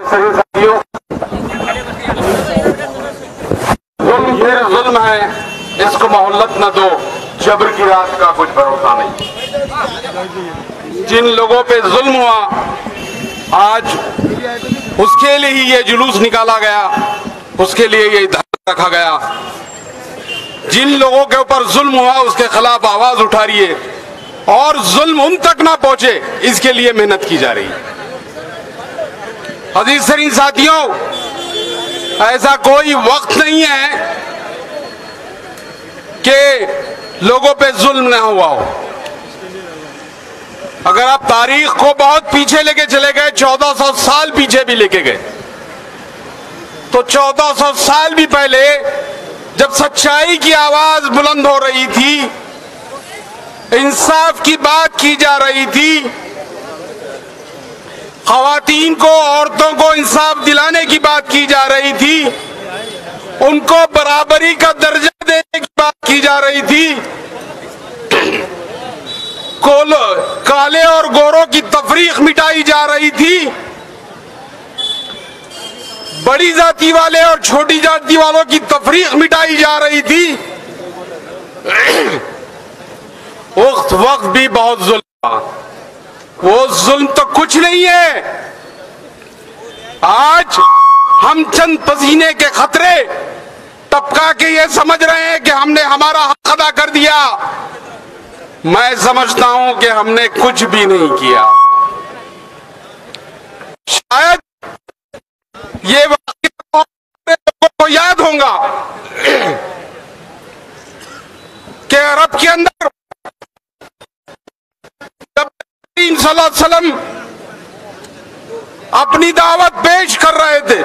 सही साथियों, ये जुल्म है, इसको मोहल्लत न दो, जबर की रात का कुछ भरोसा नहीं। जिन लोगों पे जुल्म हुआ आज उसके लिए ही ये जुलूस निकाला गया, उसके लिए ये धरना रखा गया। जिन लोगों के ऊपर जुल्म हुआ उसके खिलाफ आवाज उठा रही है और जुल्म उन तक ना पहुंचे इसके लिए मेहनत की जा रही है। अजीज तरीन साथियों, ऐसा कोई वक्त नहीं है कि लोगों पे जुल्म ना हुआ हो। अगर आप तारीख को बहुत पीछे लेके चले गए, 1400 साल पीछे भी लेके गए, तो 1400 साल भी पहले जब सच्चाई की आवाज बुलंद हो रही थी, इंसाफ की बात की जा रही थी, खवातीन को, औरतों को इंसाफ दिलाने की बात की जा रही थी, उनको बराबरी का दर्जा देने की बात की जा रही थी, काले और गोरों की तफरीक मिटाई जा रही थी, बड़ी जाति वाले और छोटी जाति वालों की तफरीक मिटाई जा रही थी। उस वक्त भी बहुत जुल्म था। वो जुल्म तो कुछ नहीं है। आज हम चंद पसीने के खतरे टपका के ये समझ रहे हैं कि हमने हमारा हक अदा कर दिया। मैं समझता हूं कि हमने कुछ भी नहीं किया। शायद ये वाक़या लोगों को याद होगा कि अरब के अंदर जब नबी सल्लल्लाहु अलैहि वसल्लम अपनी दावत पेश कर रहे थे,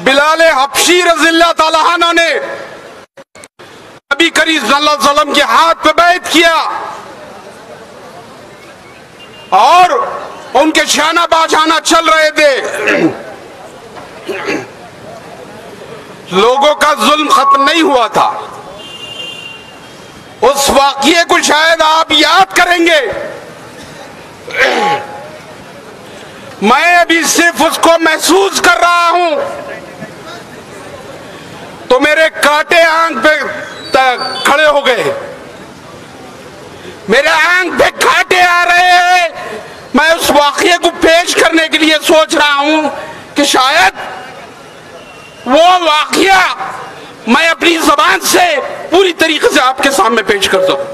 बिलाल हबशी रज़ियल्लाहु ताला अन्हु ने नबी करीम सल्लल्लाहु अलैहि वसल्लम के हाथ पे बैत किया और उनके शाना बाजाना चल रहे थे। लोगों का जुल्म खत्म नहीं हुआ था। उस वाक़ये को शायद आप याद करेंगे। मैं अभी सिर्फ उसको महसूस कर रहा हूं तो मेरे कांटे आंख पे खड़े हो गए, मेरे आंख पे कांटे आ रहे हैं। मैं उस वाक़ये को पेश करने के लिए सोच रहा हूं कि शायद वो वाक़या मैं अपनी ज़बान से पूरी तरीके से आपके सामने पेश कर सकूं।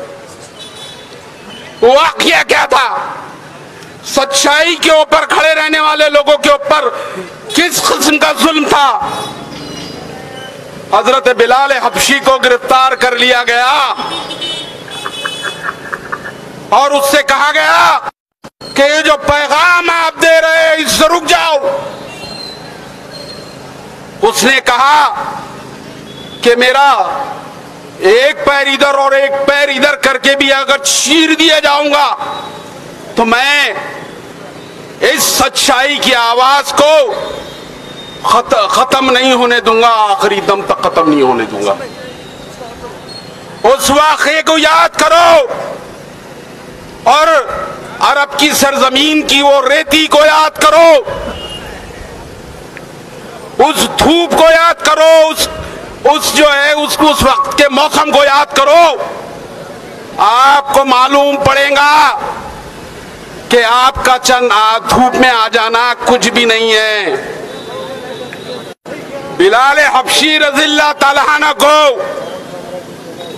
वो वाक़या क्या था? सच्चाई के ऊपर खड़े रहने वाले लोगों के ऊपर किस किस्म का जुल्म था। हजरत बिलाल हबशी को गिरफ्तार कर लिया गया और उससे कहा गया कि ये जो पैगाम आप दे रहे हैं इससे रुक जाओ। उसने कहा कि मेरा एक पैर इधर और एक पैर इधर करके भी अगर चीर दिया जाऊंगा तो मैं इस सच्चाई की आवाज को खत्म नहीं होने दूंगा, आखिरी दम तक खत्म नहीं होने दूंगा। उस वाक़े को याद करो और अरब की सरजमीन की वो रेती को याद करो, उस धूप को याद करो, उस जो है उस वक्त के मौसम को याद करो। आपको मालूम पड़ेगा कि आपका चंद धूप में आ जाना कुछ भी नहीं है। बिलाल हबशी रज़ियल्लाहु ताला अन्हु को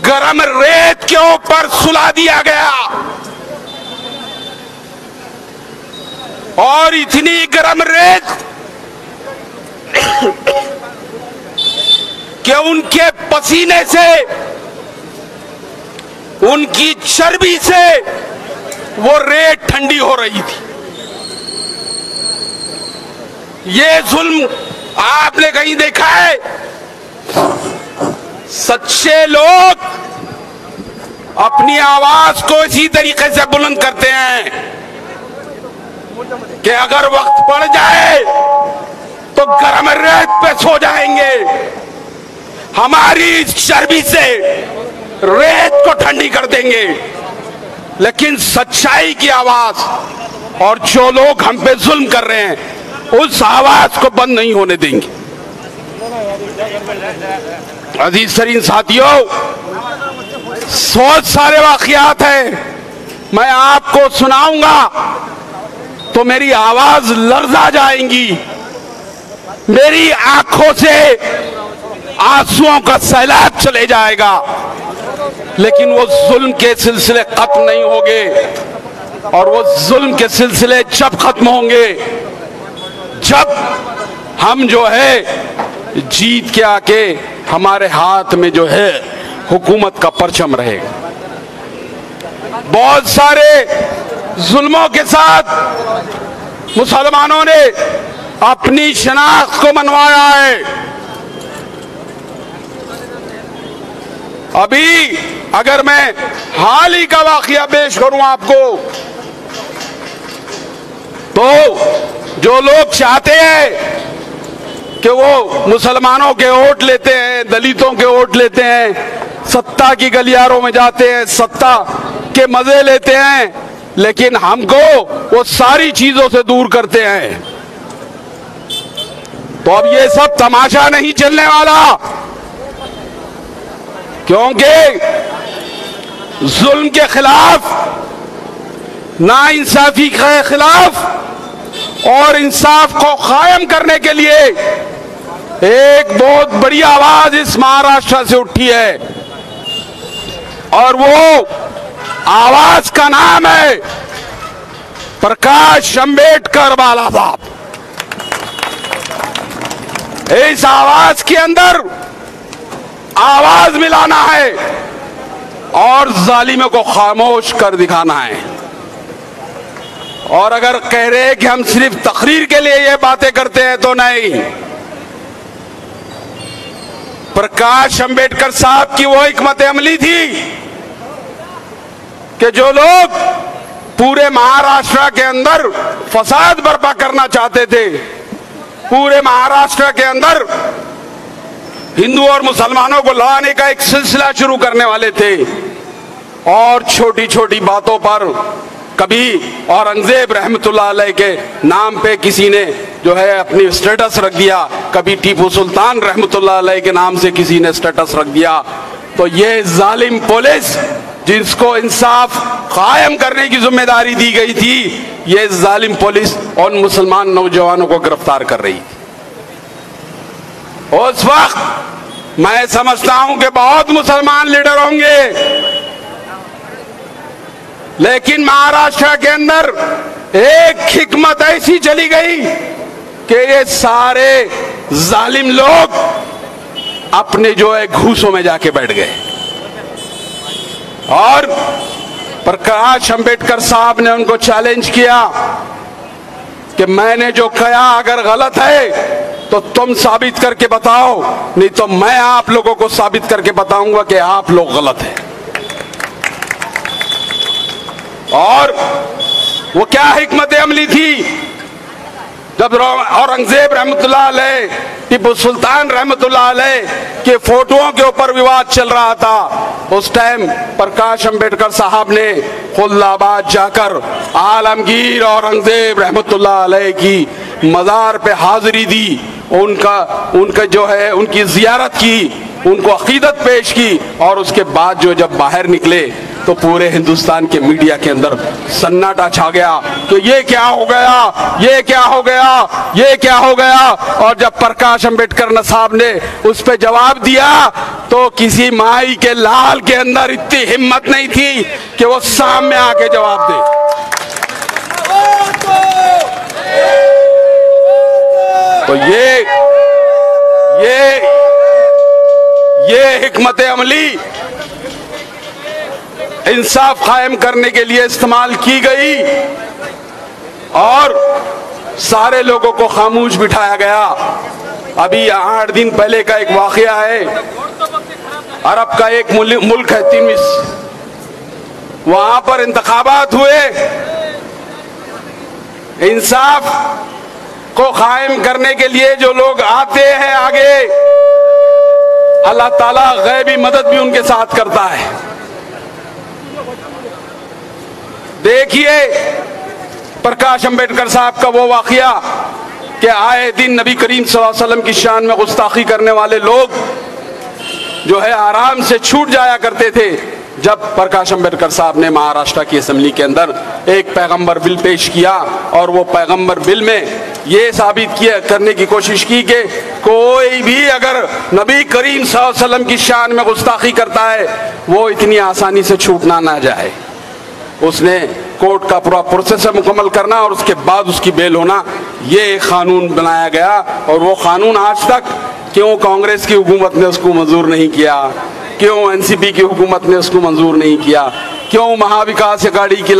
गरम रेत के ऊपर सुला दिया गया और इतनी गरम रेत कि उनके पसीने से, उनकी चर्बी से वो रेत ठंडी हो रही थी। ये जुल्म आपने कहीं देखा है? सच्चे लोग अपनी आवाज को इसी तरीके से बुलंद करते हैं कि अगर वक्त पड़ जाए तो गरम रेत पे सो जाएंगे, हमारी चर्बी से रेत को ठंडी कर देंगे। लेकिन सच्चाई की आवाज और जो लोग हम पे जुल्म कर रहे हैं उस आवाज को बंद नहीं होने देंगे। अजीज तरीन साथियों, बहुत सारे वाकयात हैं, मैं आपको सुनाऊंगा तो मेरी आवाज लर्जा जाएंगी, मेरी आंखों से आंसुओं का सैलाब चले जाएगा, लेकिन वो जुल्म के सिलसिले खत्म नहीं होंगे। और वो जुल्म के सिलसिले जब खत्म होंगे जब हम जो है जीत के आके हमारे हाथ में जो है हुकूमत का परचम रहेगा। बहुत सारे जुल्मों के साथ मुसलमानों ने अपनी शनाख्त को मनवाया है। अभी अगर मैं हाल ही का वाकया पेश करूं आपको, तो जो लोग चाहते हैं कि वो मुसलमानों के वोट लेते हैं, दलितों के वोट लेते हैं, सत्ता की गलियारों में जाते हैं, सत्ता के मजे लेते हैं, लेकिन हमको वो सारी चीजों से दूर करते हैं, तो अब ये सब तमाशा नहीं चलने वाला। क्योंकि जुल्म के खिलाफ, नाइंसाफी के खिलाफ और इंसाफ को कायम करने के लिए एक बहुत बड़ी आवाज इस महाराष्ट्र से उठी है, और वो आवाज का नाम है प्रकाश अंबेडकर बाला साहब। इस आवाज के अंदर आवाज मिलाना है और जालिमों को खामोश कर दिखाना है। और अगर कह रहे हैं कि हम सिर्फ तकरीर के लिए ये बातें करते हैं, तो नहीं। प्रकाश अंबेडकर साहब की वो हिकमत अमली थी कि जो लोग पूरे महाराष्ट्र के अंदर फसाद बर्पा करना चाहते थे, पूरे महाराष्ट्र के अंदर हिंदू और मुसलमानों को लड़ाने का एक सिलसिला शुरू करने वाले थे, और छोटी छोटी बातों पर कभी औरंगजेब रहमतुल्लाह अलैह के नाम पे किसी ने जो है अपनी स्टेटस रख दिया, कभी टीपू सुल्तान रहमतुल्लाह अलैह के नाम से किसी ने स्टेटस रख दिया। तो ये जालिम पुलिस जिसको इंसाफ कायम करने की जिम्मेदारी दी गई थी, ये जालिम पुलिस उन मुसलमान नौजवानों को गिरफ्तार कर रही थी। उस वक्त मैं समझता हूं कि बहुत मुसलमान लीडर होंगे, लेकिन महाराष्ट्र के अंदर एक हिकमत ऐसी चली गई कि ये सारे जालिम लोग अपने जो है घूसों में जाके बैठ गए। और प्रकाश अंबेडकर साहब ने उनको चैलेंज किया कि मैंने जो कहा अगर गलत है तो तुम साबित करके बताओ, नहीं तो मैं आप लोगों को साबित करके बताऊंगा कि आप लोग गलत हैं। और वो क्या हिकमत अमली थी, जब औरंगजेब रहमतुल्लाह अलैह, टीपू सुल्तान रहमतुल्लाह अलैह के फोटोओं के ऊपर विवाद चल रहा था, उस टाइम प्रकाश अंबेडकर साहब ने खुल्लाबाद जाकर आलमगीर औरंगजेब रहमतुल्लाह अलैह की मज़ार पे हाजिरी दी, उनका जो है उनकी जियारत की, उनको अकीदत पेश की, और उसके बाद जो जब बाहर निकले तो पूरे हिंदुस्तान के मीडिया के अंदर सन्नाटा छा गया कि ये क्या हो गया, ये क्या हो गया, ये क्या हो गया। और जब प्रकाश अंबेडकर साहब ने उस पर जवाब दिया तो किसी माई के लाल के अंदर इतनी हिम्मत नहीं थी कि वो सामने आके जवाब दे। तो ये हिकमत अमली इंसाफ कायम करने के लिए इस्तेमाल की गई और सारे लोगों को खामोश बिठाया गया। अभी 8 दिन पहले का एक वाकया है, अरब का एक मुल्क है तिनिस, वहां पर इंतखाबात हुए। इंसाफ को कायम करने के लिए जो लोग आते हैं आगे, अल्लाह ताला गैबी मदद भी उनके साथ करता है। देखिए प्रकाश अंबेडकर साहब का वो वाकया कि आए दिन नबी करीम सल्लल्लाहु अलैहि वसल्लम की शान में गुस्ताखी करने वाले लोग जो है आराम से छूट जाया करते थे। जब प्रकाश अंबेडकर साहब ने महाराष्ट्र की असेंबली के अंदर एक पैगंबर बिल पेश किया और वो पैगंबर बिल में ये साबित किया करने की कोशिश की कि कोई भी अगर नबी करीम सल्लल्लाहु अलैहि वसल्लम की शान में गुस्ताखी करता है वो इतनी आसानी से छूटना ना जाए, उसने कोर्ट का पूरा प्रोसेस मुकम्मल करना और उसके बाद उसकी बेल होना, ये कानून बनाया गया। और वो कानून आज तक क्यों कांग्रेस की हुकूमत ने उसको मंजूर नहीं किया, क्यों एनसीपी की हुकूमत ने उसको मंजूर नहीं किया, क्यों महाविकास अघाड़ी की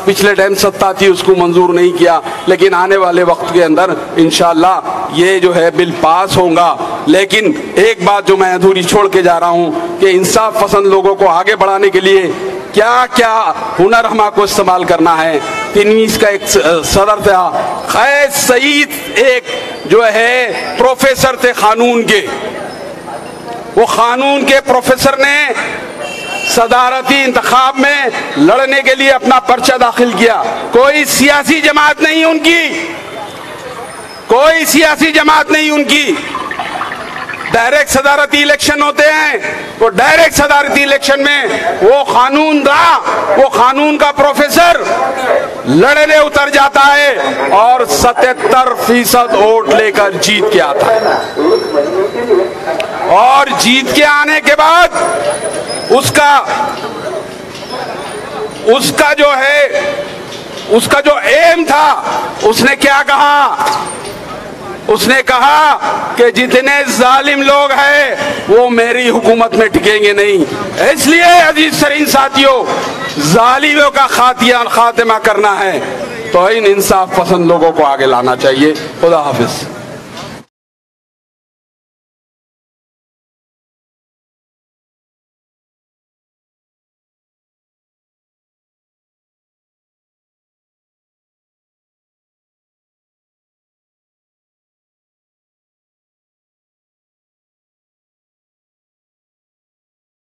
पिछले टाइम सत्ता थी उसको मंजूर नहीं किया। लेकिन आने वाले वक्त के अंदर इंशाअल्लाह ये जो है बिल पास होगा। लेकिन एक बात जो मैं अधूरी छोड़ के जा रहा हूँ कि इंसाफ पसंद लोगों को आगे बढ़ाने के लिए क्या क्या हुनर हमको इस्तेमाल करना है। तिनवीस का एक सदर था, खैर सईद एक जो है प्रोफेसर थे कानून के, वो कानून के प्रोफेसर ने सदारती इंतखाब में लड़ने के लिए अपना पर्चा दाखिल किया। कोई सियासी जमात नहीं उनकी, कोई सियासी जमात नहीं उनकी, डायरेक्ट सदारती इलेक्शन होते हैं। वो डायरेक्ट सदारती इलेक्शन में वो कानून का प्रोफेसर लड़ने उतर जाता है और 77% वोट लेकर जीत के आता है। और जीत के आने के बाद उसका जो एम था, उसने क्या कहा, उसने कहा कि जितने जालिम लोग हैं वो मेरी हुकूमत में टिकेंगे नहीं। इसलिए अजीज तरीन साथियों, जालिमों का खात्मा करना है तो इन इंसाफ पसंद लोगों को आगे लाना चाहिए। खुदा हाफिज।